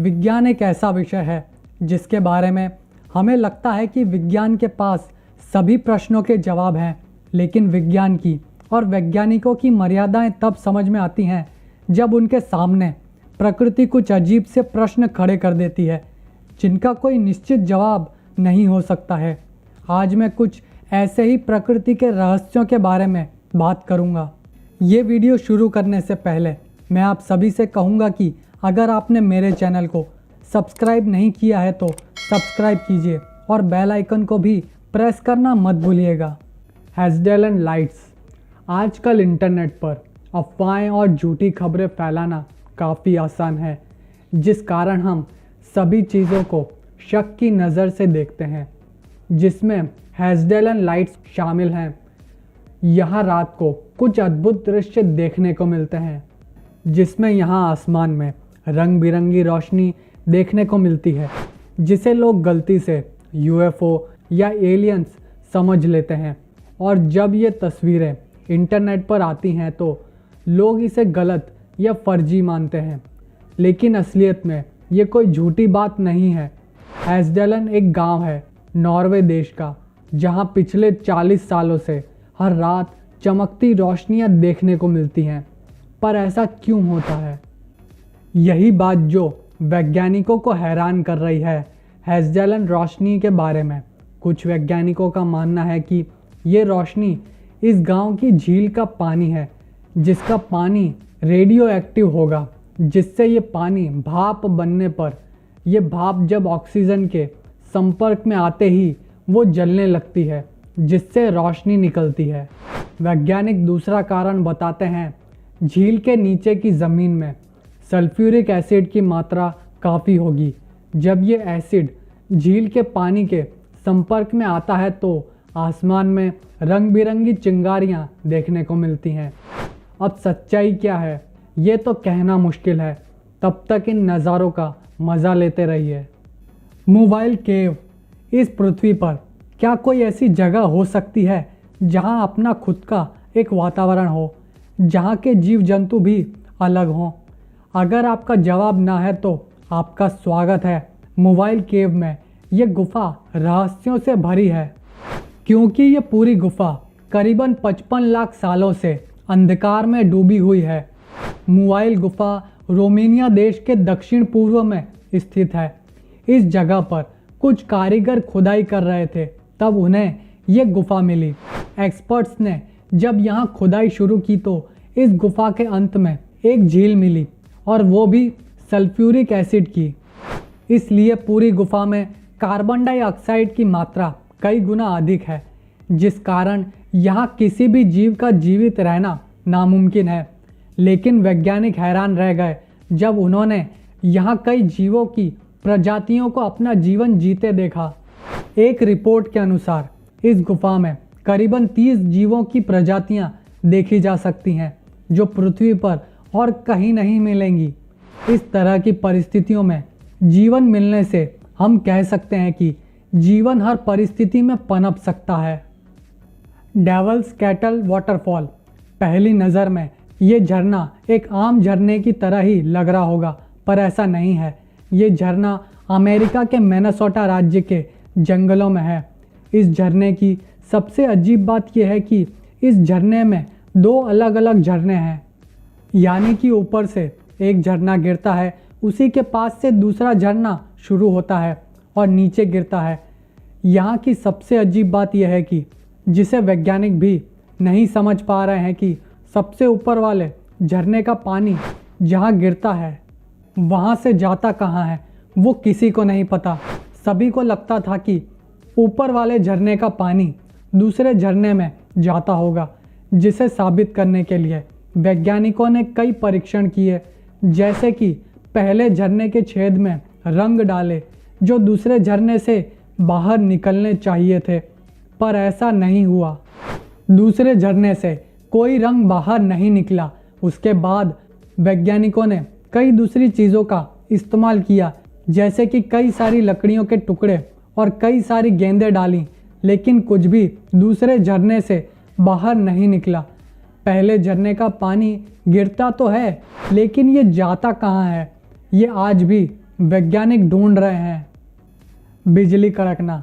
विज्ञान एक ऐसा विषय है जिसके बारे में हमें लगता है कि विज्ञान के पास सभी प्रश्नों के जवाब हैं, लेकिन विज्ञान की और वैज्ञानिकों की मर्यादाएं तब समझ में आती हैं जब उनके सामने प्रकृति कुछ अजीब से प्रश्न खड़े कर देती है जिनका कोई निश्चित जवाब नहीं हो सकता है। आज मैं कुछ ऐसे ही प्रकृति के रहस्यों के बारे में बात करूंगा। ये वीडियो शुरू करने से पहले मैं आप सभी से कहूँगा कि अगर आपने मेरे चैनल को सब्सक्राइब नहीं किया है तो सब्सक्राइब कीजिए और बेल आइकन को भी प्रेस करना मत भूलिएगा। हेज़डेल लाइट्स। आजकल इंटरनेट पर अफवाहें और झूठी खबरें फैलाना काफ़ी आसान है, जिस कारण हम सभी चीज़ों को शक की नज़र से देखते हैं, जिसमें हेज़डेल लाइट्स शामिल हैं। यहाँ रात को कुछ अद्भुत दृश्य देखने को मिलते हैं, जिसमें यहाँ आसमान में रंग बिरंगी रोशनी देखने को मिलती है, जिसे लोग गलती से यूएफओ या एलियंस समझ लेते हैं। और जब ये तस्वीरें इंटरनेट पर आती हैं तो लोग इसे गलत या फर्जी मानते हैं, लेकिन असलियत में ये कोई झूठी बात नहीं है। हेज़डेल एक गांव है नॉर्वे देश का, जहां पिछले 40 सालों से हर रात चमकती रोशनियां देखने को मिलती हैं। पर ऐसा क्यों होता है? यही बात जो वैज्ञानिकों को हैरान कर रही है। हेज़डेल रोशनी के बारे में कुछ वैज्ञानिकों का मानना है कि ये रोशनी इस गांव की झील का पानी है, जिसका पानी रेडियो एक्टिव होगा, जिससे ये पानी भाप बनने पर यह भाप जब ऑक्सीजन के संपर्क में आते ही वो जलने लगती है, जिससे रोशनी निकलती है। वैज्ञानिक दूसरा कारण बताते हैं, झील के नीचे की ज़मीन में सल्फ्यूरिक एसिड की मात्रा काफ़ी होगी। जब ये एसिड झील के पानी के संपर्क में आता है तो आसमान में रंग बिरंगी चिंगारियां देखने को मिलती हैं। अब सच्चाई क्या है ये तो कहना मुश्किल है, तब तक इन नज़ारों का मज़ा लेते रहिए। मोबाइल केव। इस पृथ्वी पर क्या कोई ऐसी जगह हो सकती है जहां अपना खुद का एक वातावरण हो, जहां के जीव जंतु भी अलग हों? अगर आपका जवाब ना है तो आपका स्वागत है मोबाइल केव में। ये गुफा रहस्यों से भरी है, क्योंकि ये पूरी गुफा करीबन 55 लाख सालों से अंधकार में डूबी हुई है। मोबाइल गुफा रोमानिया देश के दक्षिण पूर्व में स्थित है। इस जगह पर कुछ कारीगर खुदाई कर रहे थे, तब उन्हें ये गुफा मिली। एक्सपर्ट्स ने जब यहाँ खुदाई शुरू की तो इस गुफा के अंत में एक झील मिली, और वो भी सल्फ्यूरिक एसिड की। इसलिए पूरी गुफा में कार्बन डाइऑक्साइड की मात्रा कई गुना अधिक है, जिस कारण यहाँ किसी भी जीव का जीवित रहना नामुमकिन है। लेकिन वैज्ञानिक हैरान रह गए जब उन्होंने यहाँ कई जीवों की प्रजातियों को अपना जीवन जीते देखा। एक रिपोर्ट के अनुसार इस गुफा में करीबन 30 जीवों की प्रजातियाँ देखी जा सकती हैं, जो पृथ्वी पर और कहीं नहीं मिलेंगी। इस तरह की परिस्थितियों में जीवन मिलने से हम कह सकते हैं कि जीवन हर परिस्थिति में पनप सकता है। Devil's Kettle waterfall. पहली नज़र में ये झरना एक आम झरने की तरह ही लग रहा होगा, पर ऐसा नहीं है। ये झरना अमेरिका के मिनेसोटा राज्य के जंगलों में है। इस झरने की सबसे अजीब बात यह है कि इस झरने में 2 अलग अलग झरने हैं, यानी कि ऊपर से एक झरना गिरता है, उसी के पास से दूसरा झरना शुरू होता है और नीचे गिरता है। यहाँ की सबसे अजीब बात यह है कि जिसे वैज्ञानिक भी नहीं समझ पा रहे हैं कि सबसे ऊपर वाले झरने का पानी जहाँ गिरता है वहाँ से जाता कहाँ है, वो किसी को नहीं पता। सभी को लगता था कि ऊपर वाले झरने का पानी दूसरे झरने में जाता होगा, जिसे साबित करने के लिए वैज्ञानिकों ने कई परीक्षण किए, जैसे कि पहले झरने के छेद में रंग डाले जो दूसरे झरने से बाहर निकलने चाहिए थे, पर ऐसा नहीं हुआ। दूसरे झरने से कोई रंग बाहर नहीं निकला। उसके बाद वैज्ञानिकों ने कई दूसरी चीज़ों का इस्तेमाल किया, जैसे कि कई सारी लकड़ियों के टुकड़े और कई सारी गेंदें डाली, लेकिन कुछ भी दूसरे झरने से बाहर नहीं निकला। पहले झरने का पानी गिरता तो है, लेकिन ये जाता कहाँ है, ये आज भी वैज्ञानिक ढूंढ रहे हैं बिजली कड़कना।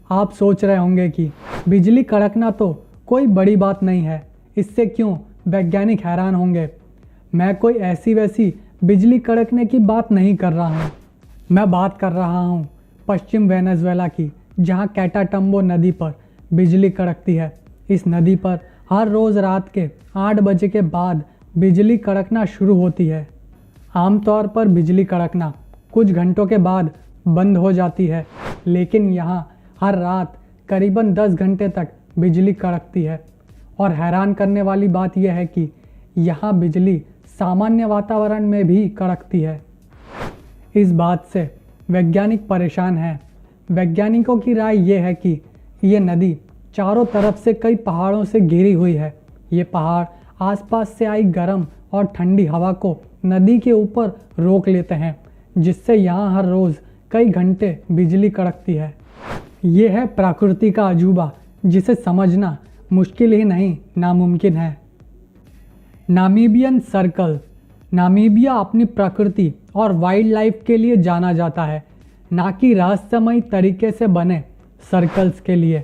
आप सोच रहे होंगे कि बिजली कड़कना तो कोई बड़ी बात नहीं है, इससे क्यों वैज्ञानिक हैरान होंगे। मैं कोई ऐसी वैसी बिजली कड़कने की बात नहीं कर रहा हूँ। मैं बात कर रहा हूँ पश्चिम वेनेजुएला की, जहाँ कैटाटम्बो नदी पर बिजली कड़कती है। इस नदी पर हर रोज़ रात के 8 बजे के बाद बिजली कड़कना शुरू होती है। आमतौर पर बिजली कड़कना कुछ घंटों के बाद बंद हो जाती है, लेकिन यहाँ हर रात करीबन 10 घंटे तक बिजली कड़कती है। और हैरान करने वाली बात यह है कि यहाँ बिजली सामान्य वातावरण में भी कड़कती है। इस बात से वैज्ञानिक परेशान हैं। वैज्ञानिकों की राय ये है कि ये नदी चारों तरफ से कई पहाड़ों से घिरी हुई है। ये पहाड़ आसपास से आई गर्म और ठंडी हवा को नदी के ऊपर रोक लेते हैं, जिससे यहाँ हर रोज़ कई घंटे बिजली कड़कती है। ये है प्रकृति का अजूबा, जिसे समझना मुश्किल ही नहीं नामुमकिन है। Namibian circle. नामीबिया अपनी प्रकृति और वाइल्ड लाइफ के लिए जाना जाता है, ना कि रहस्यमयी तरीके से बने सर्कल्स के लिए।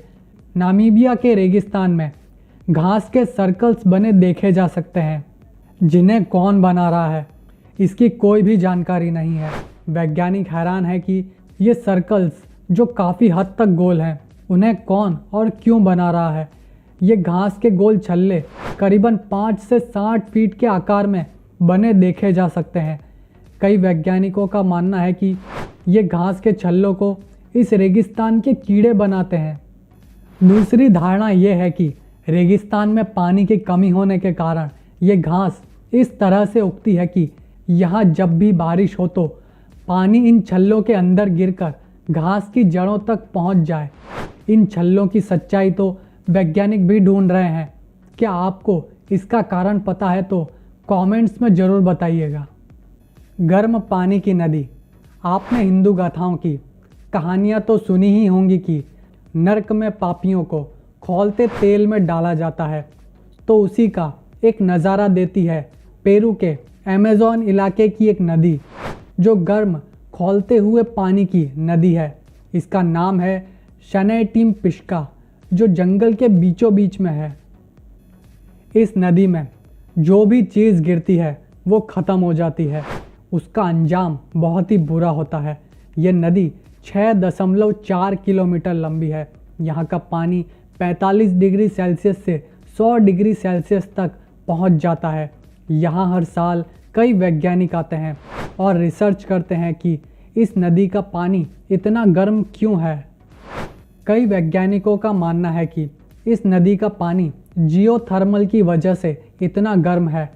नामीबिया के रेगिस्तान में घास के सर्कल्स बने देखे जा सकते हैं, जिन्हें कौन बना रहा है इसकी कोई भी जानकारी नहीं है। वैज्ञानिक हैरान है कि ये सर्कल्स जो काफ़ी हद तक गोल हैं, उन्हें कौन और क्यों बना रहा है। ये घास के गोल छल्ले करीबन 5 से 60 फीट के आकार में बने देखे जा सकते हैं। कई वैज्ञानिकों का मानना है कि ये घास के छल्लों को इस रेगिस्तान के कीड़े बनाते हैं। दूसरी धारणा ये है कि रेगिस्तान में पानी की कमी होने के कारण ये घास इस तरह से उगती है कि यहाँ जब भी बारिश हो तो पानी इन छल्लों के अंदर गिरकर घास की जड़ों तक पहुँच जाए। इन छल्लों की सच्चाई तो वैज्ञानिक भी ढूंढ रहे हैं। क्या आपको इसका कारण पता है तो कमेंट्स में ज़रूर बताइएगा। गर्म पानी की नदी। आपने हिंदू गाथाओं की कहानियाँ तो सुनी ही होंगी कि नर्क में पापियों को खौलते तेल में डाला जाता है, तो उसी का एक नज़ारा देती है पेरू के अमेज़न इलाके की एक नदी, जो गर्म खौलते हुए पानी की नदी है। इसका नाम है शनैटिमपिश्का, जो जंगल के बीचों बीच में है। इस नदी में जो भी चीज़ गिरती है वो ख़त्म हो जाती है। उसका अंजाम बहुत ही बुरा होता है। ये नदी 6.4 किलोमीटर लंबी है। यहाँ का पानी 45 डिग्री सेल्सियस से 100 डिग्री सेल्सियस तक पहुँच जाता है। यहाँ हर साल कई वैज्ञानिक आते हैं और रिसर्च करते हैं कि इस नदी का पानी इतना गर्म क्यों है। कई वैज्ञानिकों का मानना है कि इस नदी का पानी जियोथर्मल की वजह से इतना गर्म है।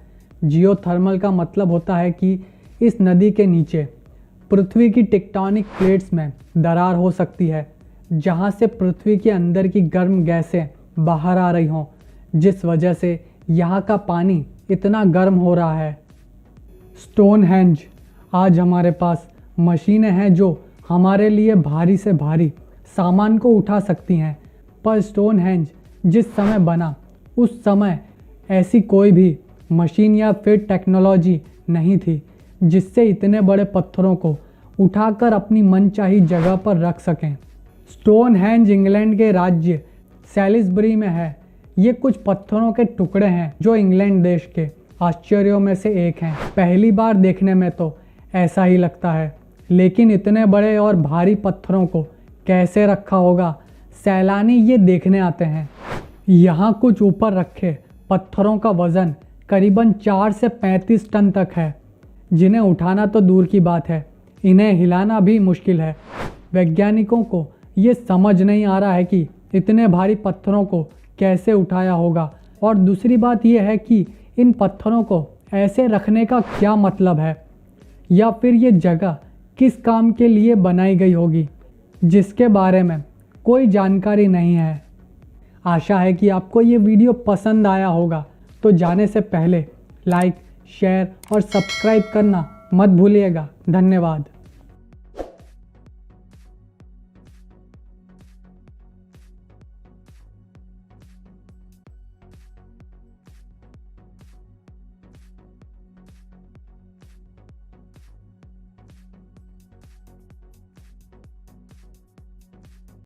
जियोथर्मल का मतलब होता है कि इस नदी के नीचे पृथ्वी की टेक्टोनिक प्लेट्स में दरार हो सकती है, जहां से पृथ्वी के अंदर की गर्म गैसें बाहर आ रही हों, जिस वजह से यहाँ का पानी इतना गर्म हो रहा है। स्टोनहेंज। आज हमारे पास मशीनें हैं जो हमारे लिए भारी से भारी सामान को उठा सकती हैं, पर स्टोनहेंज जिस समय बना उस समय ऐसी कोई भी मशीन या फिर टेक्नोलॉजी नहीं थी जिससे इतने बड़े पत्थरों को उठाकर अपनी मनचाही जगह पर रख सकें। स्टोनहेंज इंग्लैंड के राज्य सैलिसबरी में है। ये कुछ पत्थरों के टुकड़े हैं जो इंग्लैंड देश के आश्चर्यों में से एक हैं। पहली बार देखने में तो ऐसा ही लगता है, लेकिन इतने बड़े और भारी पत्थरों को कैसे रखा होगा, सैलानी ये देखने आते हैं। यहाँ कुछ ऊपर रखे पत्थरों का वज़न करीबन 4 से 35 टन तक है, जिन्हें उठाना तो दूर की बात है, इन्हें हिलाना भी मुश्किल है। वैज्ञानिकों को ये समझ नहीं आ रहा है कि इतने भारी पत्थरों को कैसे उठाया होगा, और दूसरी बात यह है कि इन पत्थरों को ऐसे रखने का क्या मतलब है, या फिर ये जगह किस काम के लिए बनाई गई होगी, जिसके बारे में कोई जानकारी नहीं है। आशा है कि आपको ये वीडियो पसंद आया होगा, तो जाने से पहले लाइक, शेयर और सब्सक्राइब करना मत भूलिएगा। धन्यवाद।